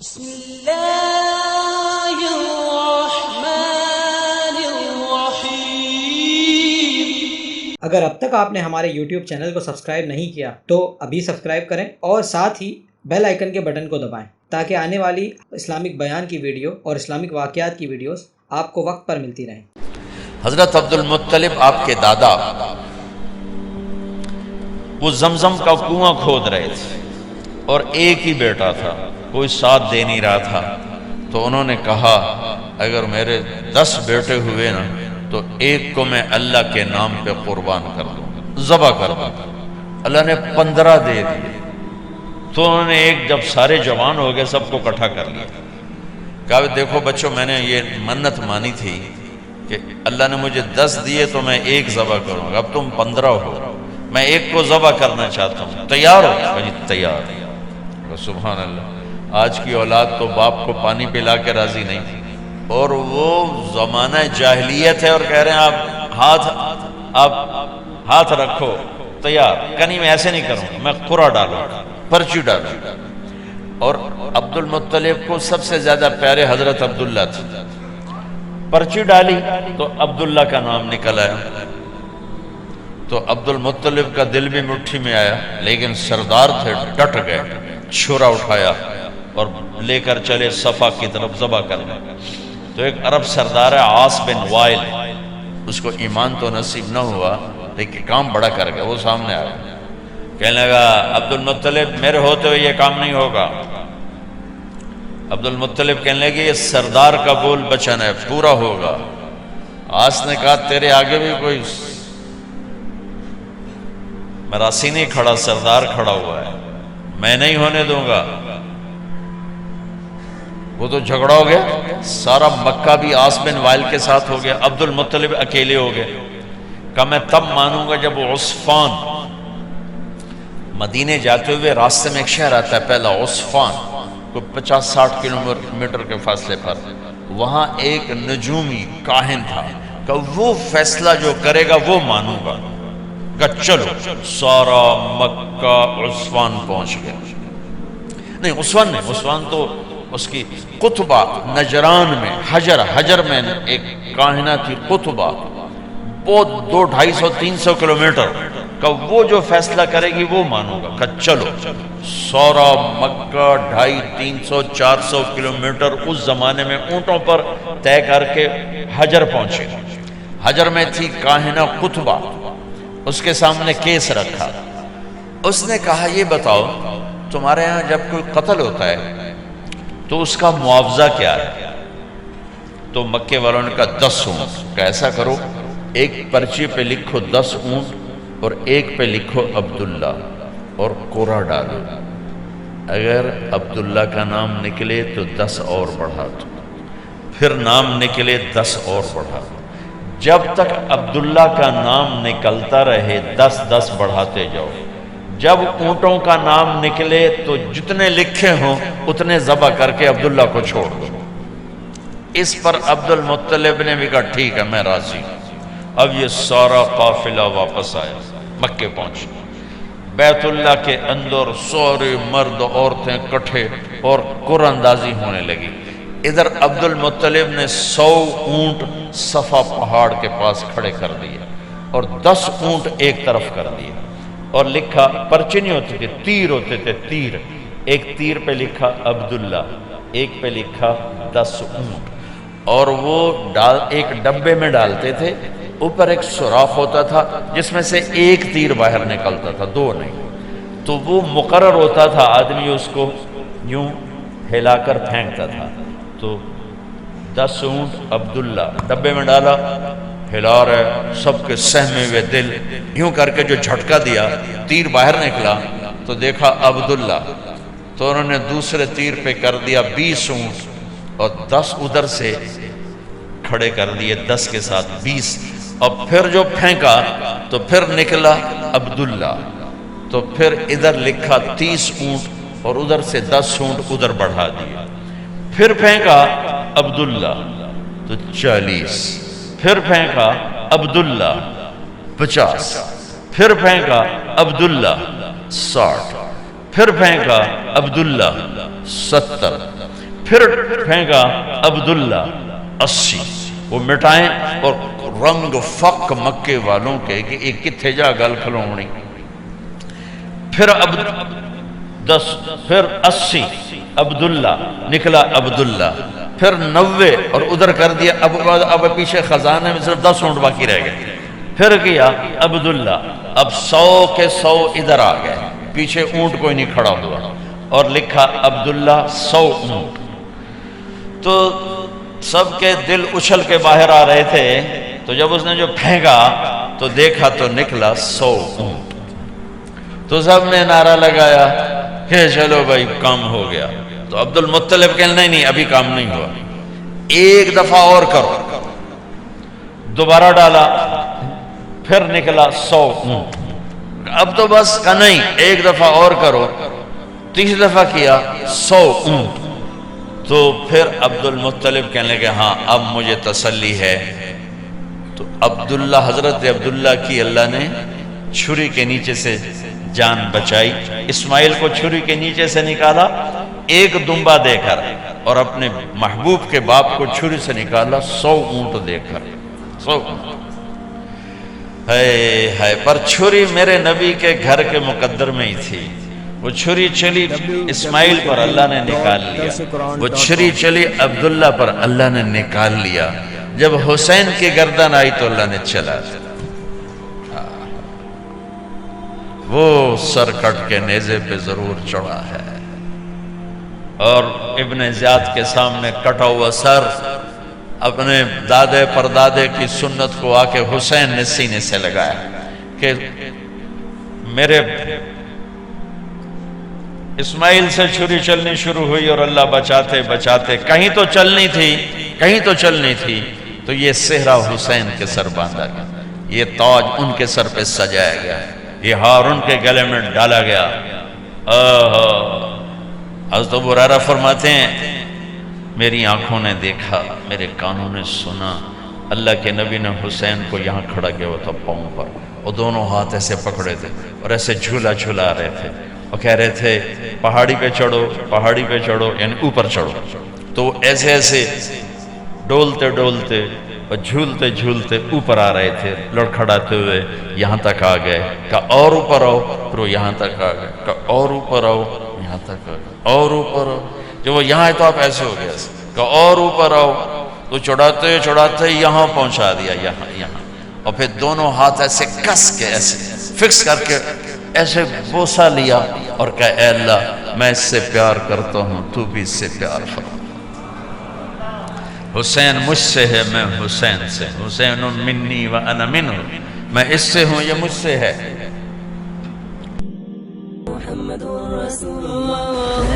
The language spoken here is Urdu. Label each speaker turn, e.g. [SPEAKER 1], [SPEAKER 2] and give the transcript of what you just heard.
[SPEAKER 1] بسم اللہ الرحمن الرحیم۔
[SPEAKER 2] اگر اب تک آپ نے ہمارے YouTube چینل کو سبسکرائب نہیں کیا تو ابھی سبسکرائب کریں اور ساتھ ہی بیل آئیکن کے بٹن کو دبائیں تاکہ آنے والی اسلامک بیان کی ویڈیو اور اسلامک واقعات کی ویڈیوز آپ کو وقت پر ملتی رہیں۔
[SPEAKER 3] حضرت عبد المطلب آپ کے دادا وہ زمزم کا کنواں کھود رہے تھے اور ایک ہی بیٹا تھا، کوئی ساتھ دے نہیں رہا تھا، تو انہوں نے کہا اگر میرے 10 بیٹے ہوئے نا تو ایک کو میں اللہ کے نام پہ قربان کر دوں، ذبح کر دوں۔ اللہ نے 15 دے دیے، تو انہوں نے ایک جب سارے جوان ہو گئے سب کو اکٹھا کر لیا، کہا دیکھو بچوں میں نے یہ منت مانی تھی کہ اللہ نے مجھے 10 دیے تو میں ایک ذبح کروں گا، اب تم 15 ہو، میں ایک کو ذبح کرنا چاہتا ہوں، تیار ہو؟ جی تیار۔ سبحان اللہ، آج کی اولاد تو باپ کو پانی پلا کے راضی نہیں، اور وہ زمانہ جاہلیت ہے اور کہہ رہے ہیں آپ ہاتھ رکھو، تیار۔ کنی میں ایسے نہیں کروں گا، میں قرعہ ڈالوں گا، پرچی ڈالوں گا۔ اور عبد المطلب کو سب سے زیادہ پیارے حضرت عبداللہ تھے، پرچی ڈالی تو عبداللہ کا نام نکل آیا، تو عبد المطلب کا دل بھی مٹھی میں آیا، لیکن سردار تھے ڈٹ گئے، چھرا اٹھایا اور لے کر چلے صفا کی طرف ذبح کرنے۔ تو ایک عرب سردار ہے عاص بن وائل، اس کو ایمان تو نصیب نہ ہوا لیکن کام بڑا کر گیا، وہ سامنے آیا، کہنے لگا عبد المطلب میرے ہوتے ہوئے یہ کام نہیں ہوگا۔ عبد المطلب کہنے لگے یہ سردار کا بول بچن ہے، پورا ہوگا۔ عاص نے کہا تیرے آگے بھی کوئی مراسی نہیں کھڑا، سردار کھڑا ہوا ہے، میں نہیں ہونے دوں گا۔ وہ تو جھگڑا ہو گیا، سارا مکہ بھی عاص بن وائل کے ساتھ ہو گیا، عبد المطلب اکیلے ہو گئے۔ کہا میں تب مانوں گا جب وہ عصفان، مدینے جاتے ہوئے راستے میں ایک شہر آتا ہے پہلا عصفان، کوئی 50-60 کلومیٹر کے فاصلے پر، وہاں ایک نجومی کاہن تھا، کہ وہ فیصلہ جو کرے گا وہ مانوں گا۔ کہ چلو سارا مکہ عصفان پہنچ گیا، نہیں عصفان نہیں، عصفان تو اس کی قطبہ نجران میں، حجر میں ایک کاہنہ تھی قطبہ، بہت 200-250-300 کلومیٹر کا، وہ جو فیصلہ کرے گی وہ مانوں گا۔ کہ چلو سارا مکہ 250-300-400 کلومیٹر اس زمانے میں اونٹوں پر طے کر کے حجر پہنچے۔ حجر میں تھی کاہنہ قطبہ، اس کے سامنے کیس رکھا، اس نے کہا یہ بتاؤ تمہارے ہاں جب کوئی قتل ہوتا ہے تو اس کا معاوضہ کیا ہے؟ تو مکے والوں نے کہا 10 اونٹ۔ کہ ایسا کرو ایک پرچی پہ لکھو 10 اونٹ اور ایک پہ لکھو عبداللہ اور قرعہ ڈالو، اگر عبداللہ کا نام نکلے تو 10 اور بڑھا دو، پھر نام نکلے 10 اور بڑھا دو، جب تک عبداللہ کا نام نکلتا رہے 10 بڑھاتے جاؤ، جب اونٹوں کا نام نکلے تو جتنے لکھے ہوں اتنے ذبح کر کے عبداللہ کو چھوڑ دو۔ اس پر عبد المطلب نے بھی کہا ٹھیک ہے میں راضی۔ اب یہ سارا قافلہ واپس آیا، مکے پہنچ، بیت اللہ کے اندر سارے مرد عورتیں کٹھے اور قرعہ اندازی ہونے لگی۔ ادھر عبد المطلب نے 100 اونٹ صفا پہاڑ کے پاس کھڑے کر دیے اور 10 اونٹ ایک طرف کر دیے، اور لکھا، پرچی نہیں ہوتی تھی، تیر ہوتے تھے، تیر، ایک تیر پہ لکھا عبداللہ، ایک پہ لکھا 10 اونٹ، اور وہ ایک ڈبے میں ڈالتے تھے، اوپر ایک سوراخ ہوتا تھا جس میں سے ایک تیر باہر نکلتا تھا، 2 نہیں، تو وہ مقرر ہوتا تھا، آدمی اس کو یوں ہلا کر پھینکتا تھا، تو 10 اونٹ عبداللہ ڈبے میں ڈالا، ہلا رہے، سب کے سہمے ہوئے دل، یوں کر کے جو جھٹکا دیا تیر باہر نکلا تو دیکھا عبداللہ، تو انہوں نے دوسرے تیر پہ کر دیا 20 اونٹ اور 10 ادھر سے کھڑے کر دیے 10 کے ساتھ 20، اور پھر جو پھینکا تو پھر نکلا عبداللہ، تو پھر ادھر لکھا 30 اونٹ اور ادھر سے 10 اونٹ ادھر بڑھا دیے، پھر پھینکا عبداللہ تو 40، پھر پھینکا عبداللہ 50، پھر پھینکا عبداللہ 60، پھر پھینکا عبداللہ 70، پھر پھینکا عبداللہ 80 وہ مٹائیں اور رنگ فق مکے والوں کے کہ ایک کتھے جا گل کھلونی. پھر 10 پھر 80 عبداللہ نکلا عبداللہ، پھر 90 اور ادھر کر دیا. اب پیچھے خزانے میں صرف 10 اونٹ باقی رہ گئے. پھر کیا عبداللہ، اب 100 کے 100 ادھر آ گئے، پیچھے اونٹ کوئی نہیں کھڑا ہوا، اور لکھا عبداللہ 100 اونٹ. تو سب کے دل اچھل کے باہر آ رہے تھے. تو جب اس نے جو پھینکا تو دیکھا تو نکلا 100 اونٹ. تو سب نے نعرہ لگایا کہ چلو بھائی کام ہو گیا. تو عبد المطلب کہنے نہیں ابھی کام نہیں ہوا، ایک دفعہ اور کرو. دوبارہ ڈالا، پھر نکلا 100 اونٹ. اب تو بس کا نہیں، ایک دفعہ اور کرو. تیسری دفعہ کیا 100 اونٹ. تو پھر عبد المطلب کہنے لگے ہاں اب مجھے تسلی ہے. تو عبداللہ، حضرت عبداللہ کی اللہ نے چھری کے نیچے سے جان بچائی. اسماعیل کو چھری کے نیچے سے نکالا ایک دمبا دے کر، اور اپنے محبوب کے باپ کو چھری سے نکالا 100 اونٹ دے کر. 100 اونٹ ہے پر چھری میرے نبی کے گھر کے مقدر میں ہی تھی. وہ چھری چلی اسماعیل پر، اللہ نے نکال لیا. وہ چھری چلی عبداللہ پر، اللہ نے نکال لیا. جب حسین کی گردن آئی تو اللہ نے چلا دیا. وہ سر کٹ کے نیزے پہ ضرور چڑھا ہے، اور ابن زیاد کے سامنے کٹا ہوا سر اپنے دادے پردادے کی سنت کو آ کے حسین نے سینے سے لگایا کہ میرے اسماعیل سے چھری چلنی شروع ہوئی اور اللہ بچاتے بچاتے کہیں تو چلنی تھی، کہیں تو چلنی تھی. تو یہ صحرا حسین کے سر باندھا گیا، یہ تاج ان کے سر پہ سجایا گیا، یہ ہار ان کے گلے میں ڈالا گیا. حضرت ابو ہریرہ فرماتے ہیں میری آنکھوں نے دیکھا، میرے کانوں نے سنا، اللہ کے نبی نے حسین کو یہاں کھڑا کیا ہوا تھا پاؤں پر، اور دونوں ہاتھ ایسے پکڑے تھے اور ایسے جھولا جھولا رہے تھے، اور کہہ رہے تھے پہاڑی پہ چڑھو، پہاڑی پہ چڑھو، یعنی اوپر چڑھو. تو ایسے ایسے ڈولتے ڈولتے اور جھولتے جھولتے اوپر آ رہے تھے، لڑکھڑاتے ہوئے یہاں تک آ گئے. کہا اور اوپر آؤ، پھر وہ یہاں تک آ گئے. کہا اور اوپر آؤ، یہاں تک آ گئے. اور اوپر آؤ، جب وہ یہاں ہے تو آپ ایسے ہو گئے. کہا اور اوپر آؤ، تو چڑھاتے چڑھاتے یہاں پہنچا دیا، یہاں. اور پھر دونوں ہاتھ ایسے کس کے ایسے فکس کر کے ایسے بوسہ لیا اور کہا اے اللہ میں اس سے پیار کرتا ہوں، تو بھی اس سے پیار فرما. حسین مجھ سے ہے، میں حسین سے. حسین منی و انا منہ، میں اس سے ہوں، یہ مجھ سے ہے.
[SPEAKER 1] محمد رسول اللہ